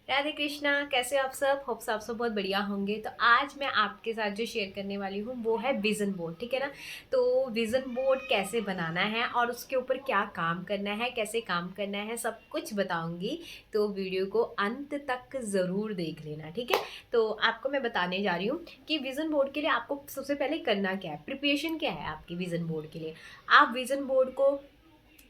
राधे कृष्णा। कैसे हो आप सब? होप्स आप सब बहुत बढ़िया होंगे। तो आज मैं आपके साथ जो शेयर करने वाली हूँ वो है विज़न बोर्ड, ठीक है ना। तो विज़न बोर्ड कैसे बनाना है और उसके ऊपर क्या काम करना है, कैसे काम करना है, सब कुछ बताऊंगी। तो वीडियो को अंत तक ज़रूर देख लेना, ठीक है। तो आपको मैं बताने जा रही हूँ कि विज़न बोर्ड के लिए आपको सबसे पहले करना क्या है, प्रिपरेशन क्या है आपकी विज़न बोर्ड के लिए। आप विज़न बोर्ड को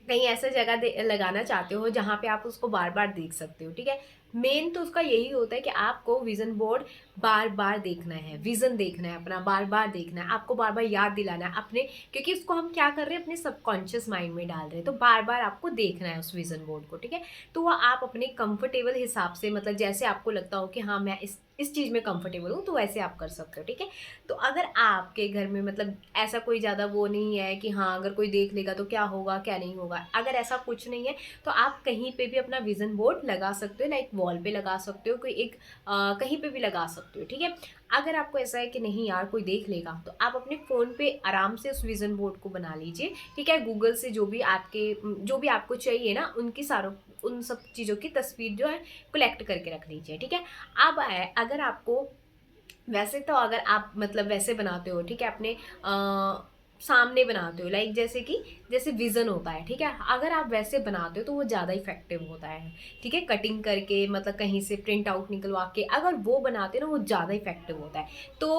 कहीं ऐसा जगह लगाना चाहते हो जहाँ पे आप उसको बार बार देख सकते हो, ठीक है। मेन तो उसका यही होता है कि आपको विजन बोर्ड बार बार देखना है, विजन देखना है अपना, बार बार देखना है, आपको बार बार याद दिलाना है अपने, क्योंकि उसको हम क्या कर रहे हैं, अपने सबकॉन्शियस माइंड में डाल रहे हैं। तो बार बार आपको देखना है उस विजन बोर्ड को, ठीक है। तो वो आप अपने कंफर्टेबल हिसाब से, मतलब जैसे आपको लगता हो कि हाँ मैं इस चीज़ में कंफर्टेबल हूँ, तो वैसे आप कर सकते हो, ठीक है। तो अगर आपके घर में मतलब ऐसा कोई ज़्यादा वो नहीं है कि हाँ अगर कोई देख लेगा तो क्या होगा क्या नहीं होगा, अगर ऐसा कुछ नहीं है तो आप कहीं पे भी अपना विजन बोर्ड लगा सकते हो, लाइक वॉल पे लगा सकते हो, कोई एक कहीं पे भी लगा सकते हो, ठीक है। अगर आपको ऐसा है कि नहीं यार कोई देख लेगा, तो आप अपने फ़ोन पे आराम से उस विजन बोर्ड को बना लीजिए, ठीक है। गूगल से जो भी आपको चाहिए ना, उनकी सारों उन सब चीज़ों की तस्वीर जो है कलेक्ट करके रख लीजिए, ठीक है। अब अगर आपको वैसे तो अगर आप मतलब वैसे बनाते हो, ठीक है, अपने सामने बनाते हो, लाइक जैसे विजन होता है, ठीक है। अगर आप वैसे बनाते हो तो वो ज़्यादा इफेक्टिव होता है, ठीक है। कटिंग करके मतलब कहीं से प्रिंट आउट निकलवा के अगर वो बनाते हो ना, वो ज़्यादा इफेक्टिव होता है। तो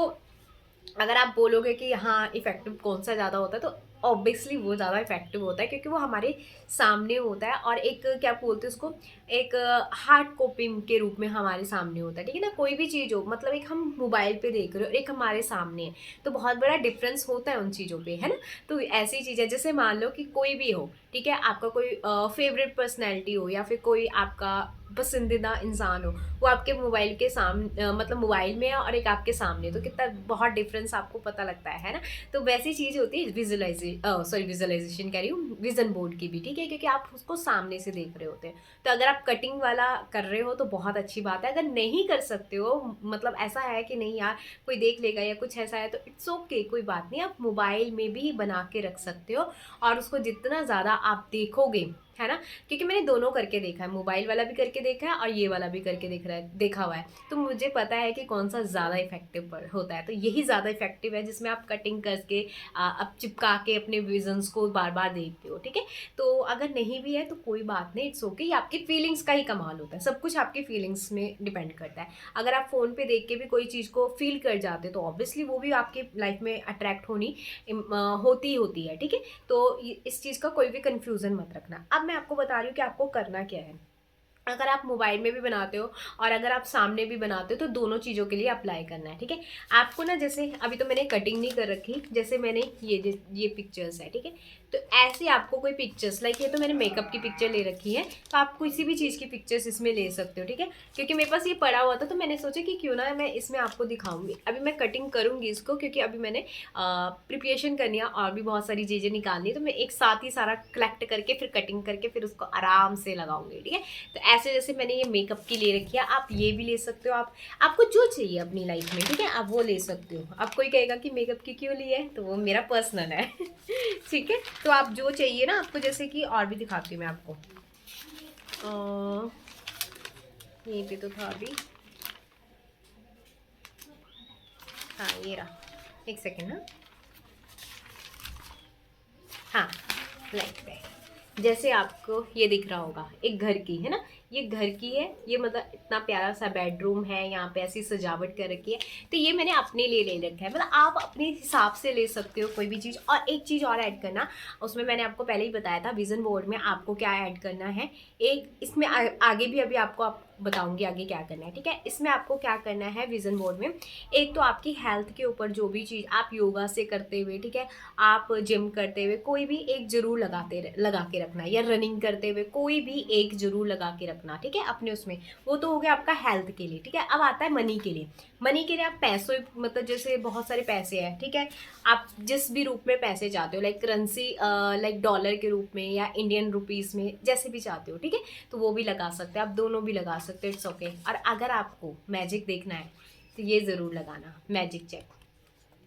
अगर आप बोलोगे कि हाँ इफेक्टिव कौन सा ज़्यादा होता है, तो ऑब्वियसली वो ज़्यादा इफेक्टिव होता है, क्योंकि वो हमारे सामने होता है और एक क्या बोलते हैं उसको, एक हार्ड कॉपी के रूप में हमारे सामने होता है, ठीक है ना। कोई भी चीज़ हो, मतलब एक हम मोबाइल पे देख रहे हो, एक हमारे सामने है, तो बहुत बड़ा डिफरेंस होता है उन चीज़ों पे, है ना। तो ऐसी चीज़ है, जैसे मान लो कि कोई भी हो, ठीक है, आपका कोई फेवरेट पर्सनैलिटी हो या फिर कोई आपका पसंदीदा इंसान हो, वो आपके मोबाइल के सामने मतलब मोबाइल में है और एक आपके सामने, तो कितना बहुत डिफरेंस आपको पता लगता है ना। तो वैसी चीज़ होती है विजुअलाइजेशन कह रही हूँ, विजन बोर्ड की भी, ठीक है, क्योंकि आप उसको सामने से देख रहे होते हैं। तो अगर आप कटिंग वाला कर रहे हो तो बहुत अच्छी बात है। अगर नहीं कर सकते हो, मतलब ऐसा है कि नहीं यार कोई देख लेगा या कुछ ऐसा है, तो इट्स ओके, कोई बात नहीं, आप मोबाइल में भी बना के रख सकते हो। और उसको जितना ज़्यादा आप देखोगे, है ना, क्योंकि मैंने दोनों करके देखा है, मोबाइल वाला भी करके देखा है और ये वाला भी करके देखा हुआ है। तो मुझे पता है कि कौन सा ज़्यादा इफेक्टिव होता है। तो यही ज़्यादा इफेक्टिव है, जिसमें आप कटिंग करके अब चिपका के अपने विजन्स को बार बार देखते हो, ठीक है। तो अगर नहीं भी है तो कोई बात नहीं, इट्स ओके। ये आपकी फीलिंग्स का ही कमाल होता है, सब कुछ आपकी फीलिंग्स में डिपेंड करता है। अगर आप फ़ोन पे देख के भी कोई चीज़ को फील कर जाते तो ऑब्वियसली वो भी आपकी लाइफ में अट्रैक्ट होती ही होती है, ठीक है। तो इस चीज़ का कोई भी कंफ्यूजन मत रखना। अब मैं आपको बता रही हूँ कि आपको करना क्या है। अगर आप मोबाइल में भी बनाते हो और अगर आप सामने भी बनाते हो, तो दोनों चीज़ों के लिए अप्लाई करना है, ठीक है। आपको ना, जैसे अभी तो मैंने कटिंग नहीं कर रखी, जैसे मैंने ये पिक्चर्स है, ठीक है। तो ऐसे आपको कोई पिक्चर्स, लाइक ये तो मैंने मेकअप की पिक्चर ले रखी है, तो आप किसी भी चीज़ की पिक्चर्स इसमें ले सकते हो, ठीक है। क्योंकि मेरे पास ये पड़ा हुआ था, तो मैंने सोचा कि क्यों ना मैं इसमें आपको दिखाऊंगी। अभी मैं कटिंग करूंगी इसको, क्योंकि अभी मैंने प्रिपरेशन करनी है और भी बहुत सारी चीज़ें निकालनी है, तो मैं एक साथ ही सारा कलेक्ट करके फिर कटिंग करके फिर उसको आराम से लगाऊंगी, ठीक है। तो ऐसे जैसे मैंने ये मेकअप की ले रखी है, आप ये भी ले सकते हो। आपको जो चाहिए अपनी लाइफ में, ठीक है, आप वो ले सकते हो। अब कोई कहेगा कि मेकअप की क्यों ली है, तो वो मेरा पर्सनल है ठीक है। तो आप जो चाहिए ना आपको, जैसे कि और भी दिखाती हूँ मैं आपको, यहीं पे तो था अभी, हाँ ये रहा, एक सेकेंड ना, हाँ, लाइक जैसे आपको ये दिख रहा होगा, एक घर की है ना, ये घर की है, ये मतलब इतना प्यारा सा बेडरूम है, यहाँ पे ऐसी सजावट कर रखी है। तो ये मैंने अपने लिए ले रखा है, मतलब आप अपने हिसाब से ले सकते हो कोई भी चीज़। और एक चीज़ और ऐड करना, उसमें मैंने आपको पहले ही बताया था, विजन बोर्ड में आपको क्या ऐड करना है। एक इसमें आगे भी अभी आपको बताऊंगी आगे क्या करना है, ठीक है। इसमें आपको क्या करना है विजन बोर्ड में, एक तो आपकी हेल्थ के ऊपर जो भी चीज़ आप योगा से करते हुए, ठीक है, आप जिम करते हुए कोई भी एक जरूर लगा के रखना, या रनिंग करते हुए कोई भी एक जरूर लगा के रखना, ठीक है, अपने उसमें। वो तो हो गया आपका हेल्थ के लिए, ठीक है। अब आता है मनी के लिए। मनी के लिए आप पैसों, मतलब जैसे बहुत सारे पैसे हैं, ठीक है, आप जिस भी रूप में पैसे चाहते हो, लाइक करेंसी, लाइक डॉलर के रूप में या इंडियन रुपीज़ में, जैसे भी चाहते हो, ठीक है, तो वो भी लगा सकते हैं, आप दोनों भी लगा सकते हो, इट्स ओके। और अगर आपको मैजिक देखना है तो ये ज़रूर लगाना, मैजिक चेक,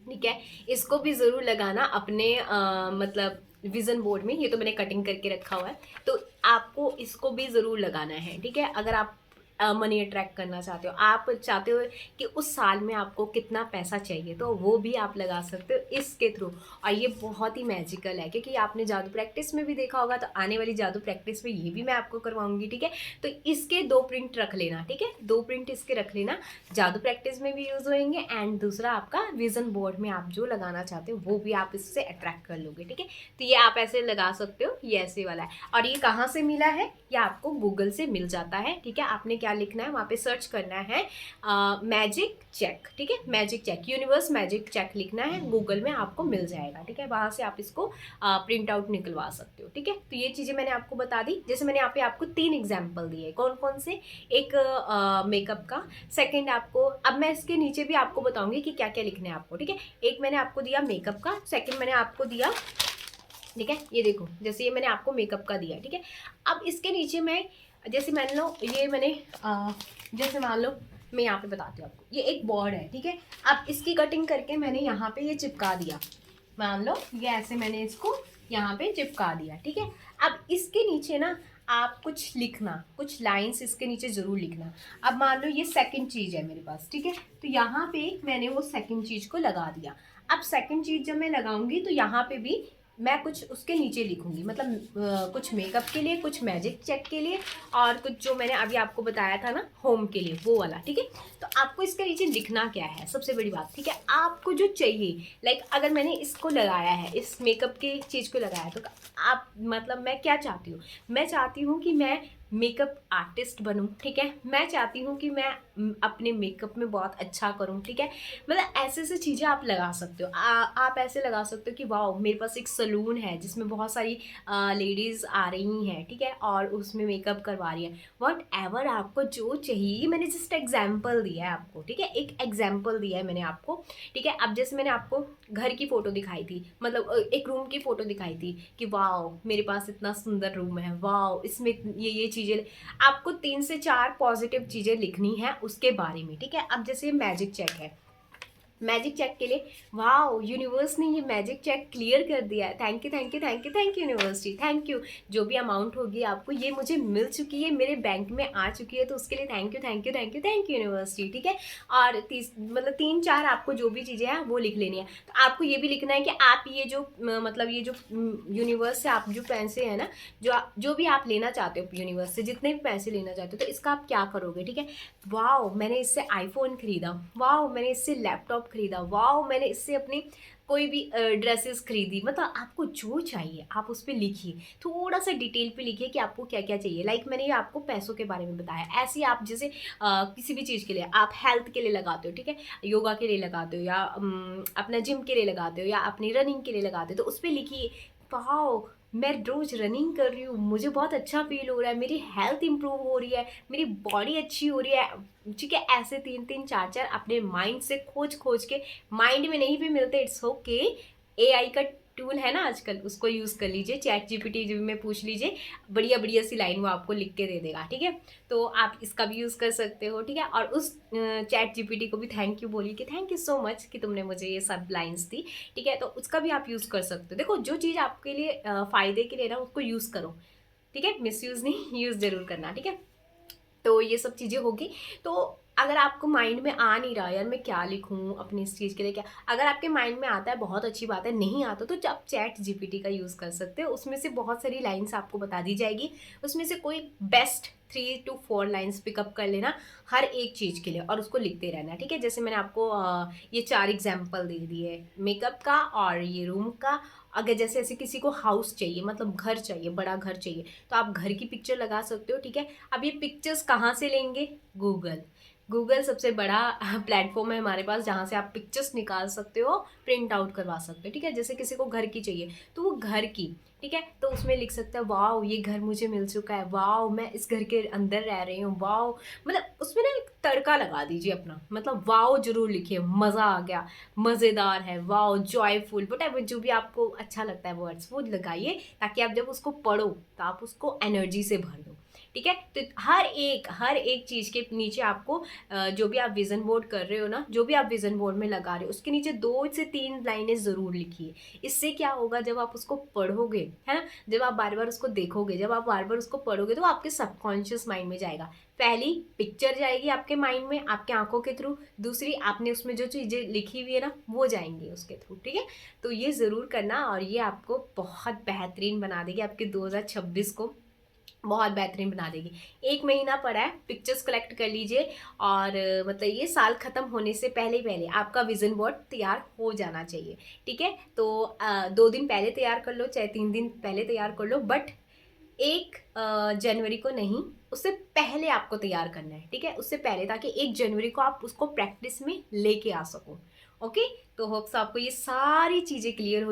ठीक है। इसको भी ज़रूर लगाना अपने मतलब विजन बोर्ड में। ये तो मैंने कटिंग करके रखा हुआ है, तो आपको इसको भी ज़रूर लगाना है, ठीक है। अगर आप मनी अट्रैक्ट करना चाहते हो, आप चाहते हो कि उस साल में आपको कितना पैसा चाहिए, तो वो भी आप लगा सकते हो इसके थ्रू। और ये बहुत ही मैजिकल है, क्योंकि आपने जादू प्रैक्टिस में भी देखा होगा, तो आने वाली जादू प्रैक्टिस में ये भी मैं आपको करवाऊंगी, ठीक है। तो इसके 2 प्रिंट रख लेना, ठीक है, 2 प्रिंट इसके रख लेना, जादू प्रैक्टिस में भी यूज़ होंगे, एंड दूसरा आपका विजन बोर्ड में आप जो लगाना चाहते हो वो भी आप इससे अट्रैक्ट कर लोगे, ठीक है। तो ये आप ऐसे लगा सकते हो, ये ऐसे वाला है। और ये कहाँ से मिला है, ये आपको गूगल से मिल जाता है, ठीक है। आपने क्या लिखना है, वहाँ पे सर्च करना है मैजिक चेक, ठीक है, magic check, universe magic check लिखना है, गूगल में आपको मिल जाएगा, ठीक है। वहाँ से आप इसको प्रिंट आउट निकलवा सकते हो, ठीक है। तो ये चीज़ें मैंने आपको बता दी। जैसे मैंने यहाँ पे आपको 3 एग्जाम्पल दिए, कौन कौन से, एक मेकअप का, सेकेंड आपको, अब मैं इसके नीचे भी आपको बताऊंगी कि क्या क्या लिखना है आपको, ठीक है। एक मैंने आपको दिया मेकअप का, सेकेंड मैंने आपको दिया, ठीक है, ये देखो, जैसे ये मैंने आपको मेकअप का दिया, ठीक है। अब इसके नीचे मैं, जैसे मान लो ये मैंने जैसे मान लो मैं यहाँ पे बताती हूँ आपको, ये एक बोर्ड है, ठीक है। अब इसकी कटिंग करके मैंने यहाँ पे ये चिपका दिया, मान लो ये ऐसे मैंने इसको यहाँ पे चिपका दिया, ठीक है। अब इसके नीचे ना आप कुछ लिखना, कुछ लाइंस इसके नीचे ज़रूर लिखना। अब मान लो ये सेकंड चीज़ है मेरे पास, ठीक है, तो यहाँ पे मैंने वो सेकंड चीज़ को लगा दिया। अब सेकंड चीज़ जब मैं लगाऊंगी तो यहाँ पे भी मैं कुछ उसके नीचे लिखूंगी, मतलब कुछ मेकअप के लिए, कुछ मैजिक चेक के लिए, और कुछ जो मैंने अभी आपको बताया था ना होम के लिए, वो वाला, ठीक है। तो आपको इसके नीचे लिखना क्या है, सबसे बड़ी बात, ठीक है, आपको जो चाहिए, लाइक अगर मैंने इसको लगाया है, इस मेकअप की चीज़ को लगाया है, तो आप, मतलब मैं क्या चाहती हूँ, मैं चाहती हूँ कि मैं मेकअप आर्टिस्ट बनूं, ठीक है। मैं चाहती हूँ कि मैं अपने मेकअप में बहुत अच्छा करूँ, ठीक है। मतलब ऐसे ऐसे चीज़ें आप लगा सकते हो। आप ऐसे लगा सकते हो कि वाह, मेरे पास एक सलून है जिसमें बहुत सारी लेडीज़ आ रही हैं, ठीक है, और उसमें मेकअप करवा रही हैं, वॉट एवर आपको जो चाहिए। मैंने जस्ट एग्जाम्पल दिया है आपको, ठीक है, एक एग्जाम्पल दिया है मैंने आपको, ठीक है। अब जैसे मैंने आपको घर की फ़ोटो दिखाई थी, मतलब एक रूम की फ़ोटो दिखाई थी कि वाह मेरे पास इतना सुंदर रूम है, वाह इसमें ये चीज़ें, आपको 3 से 4 पॉजिटिव चीज़ें लिखनी है उसके बारे में, ठीक है। अब जैसे मैजिक चेक है, मैजिक चेक के लिए वाह यूनिवर्स ने ये मैजिक चेक क्लियर कर दिया है, thank you thank you thank you thank U university, thank you. जो भी अमाउंट होगी आपको ये मुझे मिल चुकी है, मेरे बैंक में आ चुकी है, तो उसके लिए thank you thank you thank you thank U university, ठीक है। और मतलब 3-4 आपको जो भी चीज़ें हैं वो लिख लेनी है। तो आपको ये भी लिखना है कि आप ये जो मतलब ये जो यूनिवर्स से आप जो पैसे हैं ना, जो भी आप लेना चाहते हो ड्रेस से, जितने भी पैसे लेना चाहते हो, तो इसका आप क्या करोगे, ठीक है। वाओ मैंने इससे आईफोन खरीदा, वाओ मैंने इससे लैपटॉप खरीदा, वाओ मैंने इससे अपनी कोई भी ड्रेसेस खरीदी, मतलब आपको जो चाहिए आप उस पर लिखिए, थोड़ा सा डिटेल पे लिखिए कि आपको क्या क्या चाहिए। लाइक मैंने ये आपको पैसों के बारे में बताया, ऐसे ही आप जैसे किसी भी चीज़ के लिए, आप हेल्थ के लिए लगाते हो, ठीक है, योगा के लिए लगाते हो, या अपना जिम के लिए लगाते हो, या अपनी रनिंग के लिए लगाते हो, तो उस पर लिखिए वाओ मैं रोज़ रनिंग कर रही हूँ, मुझे बहुत अच्छा फील हो रहा है, मेरी हेल्थ इंप्रूव हो रही है, मेरी बॉडी अच्छी हो रही है, ठीक है। ऐसे 3-3 4-4 अपने माइंड से खोज खोज के, माइंड में नहीं भी मिलते इट्स ओके, एआई का टूल है ना आजकल, उसको यूज़ कर लीजिए, चैट जीपीटी में पूछ लीजिए, बढ़िया बढ़िया सी लाइन वो आपको लिख के दे देगा, ठीक है। तो आप इसका भी यूज़ कर सकते हो, ठीक है। और उस चैट जीपीटी को भी थैंक यू बोलिए कि थैंक यू सो मच कि तुमने मुझे ये सब लाइन्स दी, ठीक है। तो उसका भी आप यूज़ कर सकते हो। देखो जो चीज़ आपके लिए फ़ायदे के लिए ना, उसको यूज़ करो, ठीक है, मिसयूज़ नहीं, यूज़ ज़रूर करना, ठीक है। तो ये सब चीज़ें होगी। तो अगर आपको माइंड में आ नहीं रहा यार मैं क्या लिखूं अपनी इस चीज़ के लिए, क्या, अगर आपके माइंड में आता है बहुत अच्छी बात है, नहीं आता तो आप चैट जीपीटी का यूज़ कर सकते हो, उसमें से बहुत सारी लाइंस आपको बता दी जाएगी, उसमें से कोई बेस्ट 3 to 4 लाइंस पिकअप कर लेना हर एक चीज़ के लिए, और उसको लिखते रहना, ठीक है। जैसे मैंने आपको ये 4 एग्जाम्पल दे दिए, मेकअप का और ये रूम का। अगर जैसे ऐसे किसी को हाउस चाहिए, मतलब घर चाहिए, बड़ा घर चाहिए, तो आप घर की पिक्चर लगा सकते हो, ठीक है। अब ये पिक्चर्स कहाँ से लेंगे, गूगल सबसे बड़ा प्लेटफॉर्म है हमारे पास, जहाँ से आप पिक्चर्स निकाल सकते हो, प्रिंट आउट करवा सकते हो, ठीक है। जैसे किसी को घर की चाहिए तो वो घर की, ठीक है, तो उसमें लिख सकते हैं वाओ ये घर मुझे मिल चुका है, वाओ मैं इस घर के अंदर रह रही हूँ, वाओ, मतलब उसमें ना एक तड़का लगा दीजिए अपना, मतलब वाओ जरूर लिखिए, मज़ा आ गया, मज़ेदार है, वाओ जॉयफुल, वट जो भी आपको अच्छा लगता है वर्ड्स वो लगाइए, ताकि आप जब उसको पढ़ो तो आप उसको एनर्जी से भर दो, ठीक है। तो हर एक चीज़ के नीचे आपको जो भी आप विजन बोर्ड कर रहे हो ना, जो भी आप विजन बोर्ड में लगा रहे हो, उसके नीचे 2 से 3 लाइनें ज़रूर लिखिए। इससे क्या होगा, जब आप उसको पढ़ोगे, है ना, जब आप बार बार उसको देखोगे, जब आप बार बार उसको पढ़ोगे, तो आपके सबकॉन्शियस माइंड में जाएगा। पहली पिक्चर जाएगी आपके माइंड में आपके आंखों के थ्रू, दूसरी आपने उसमें जो चीज़ें लिखी हुई है ना वो जाएंगी उसके थ्रू, ठीक है। तो ये ज़रूर करना, और ये आपको बहुत बेहतरीन बना देगी, आपके 2026 को बहुत बेहतरीन बना देगी। 1 महीना पड़ा है, पिक्चर्स कलेक्ट कर लीजिए, और मतलब ये साल ख़त्म होने से पहले पहले आपका विजन बोर्ड तैयार हो जाना चाहिए, ठीक है। तो 2 दिन पहले तैयार कर लो, चाहे 3 दिन पहले तैयार कर लो, बट 1 जनवरी को नहीं, उससे पहले आपको तैयार करना है, ठीक है, उससे पहले, ताकि 1 जनवरी को आप उसको प्रैक्टिस में लेके आ सको। ओके। तो होप्स आपको ये सारी चीज़ें क्लियर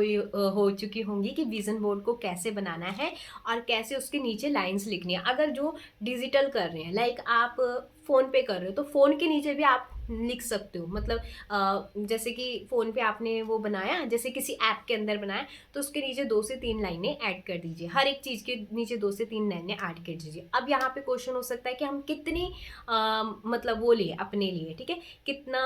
हो चुकी होंगी कि विजन बोर्ड को कैसे बनाना है और कैसे उसके नीचे लाइंस लिखनी है। अगर जो डिजिटल कर रहे हैं, लाइक आप फ़ोन पे कर रहे हो, तो फ़ोन के नीचे भी आप लिख सकते हो, मतलब जैसे कि फ़ोन पे आपने वो बनाया, जैसे किसी ऐप के अंदर बनाया, तो उसके नीचे 2 से 3 लाइनें ऐड कर दीजिए, हर एक चीज़ के नीचे 2 से 3 लाइनें ऐड कर दीजिए। अब यहाँ पे क्वेश्चन हो सकता है कि हम कितनी मतलब वो लिए अपने लिए, ठीक है, कितना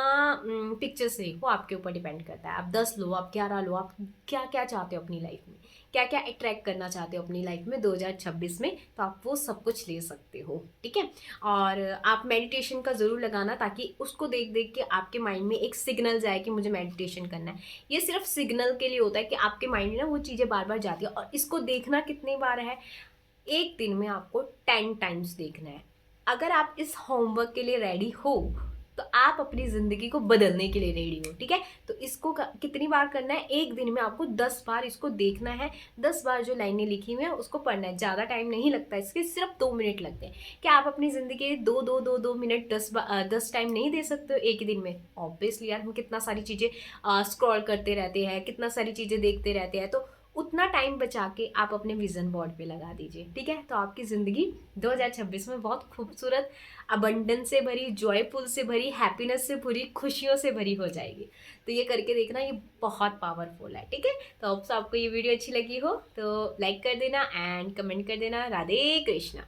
पिक्चर्स ले, वो आपके ऊपर डिपेंड करता है। आप 10 लो, आप 11 लो, आप क्या क्या चाहते हो अपनी लाइफ में, क्या क्या अट्रैक्ट करना चाहते हो अपनी लाइफ में 2026 में, तो आप वो सब कुछ ले सकते हो, ठीक है। और आप मेडिटेशन का ज़रूर लगाना, ताकि उसको देख देख के आपके माइंड में एक सिग्नल जाए कि मुझे मेडिटेशन करना है। ये सिर्फ सिग्नल के लिए होता है कि आपके माइंड में ना वो चीज़ें बार बार जाती है, और इसको देखना कितनी बार है, एक दिन में आपको 10 टाइम्स देखना है। अगर आप इस होमवर्क के लिए रेडी हो, तो आप अपनी ज़िंदगी को बदलने के लिए रेडी हो, ठीक है। तो इसको कितनी बार करना है, एक दिन में आपको 10 बार इसको देखना है, 10 बार जो लाइनें लिखी हुई हैं उसको पढ़ना है। ज़्यादा टाइम नहीं लगता, इसके सिर्फ 2 मिनट लगते हैं। क्या आप अपनी ज़िंदगी के 2 मिनट 10 टाइम नहीं दे सकते हो एक ही दिन में? ऑब्वियसली यार, हम कितना सारी चीज़ें स्क्रॉल करते रहते हैं, कितना सारी चीज़ें देखते रहते हैं, तो उतना टाइम बचा के आप अपने विजन बोर्ड पे लगा दीजिए, ठीक है। तो आपकी ज़िंदगी 2026 में बहुत खूबसूरत, अबंडेंस से भरी, जॉयफुल से भरी, हैप्पीनेस से भरी, खुशियों से भरी हो जाएगी। तो ये करके देखना, ये बहुत पावरफुल है, ठीक है। तो होप्स आपको ये वीडियो अच्छी लगी हो तो लाइक कर देना एंड कमेंट कर देना। राधे कृष्णा।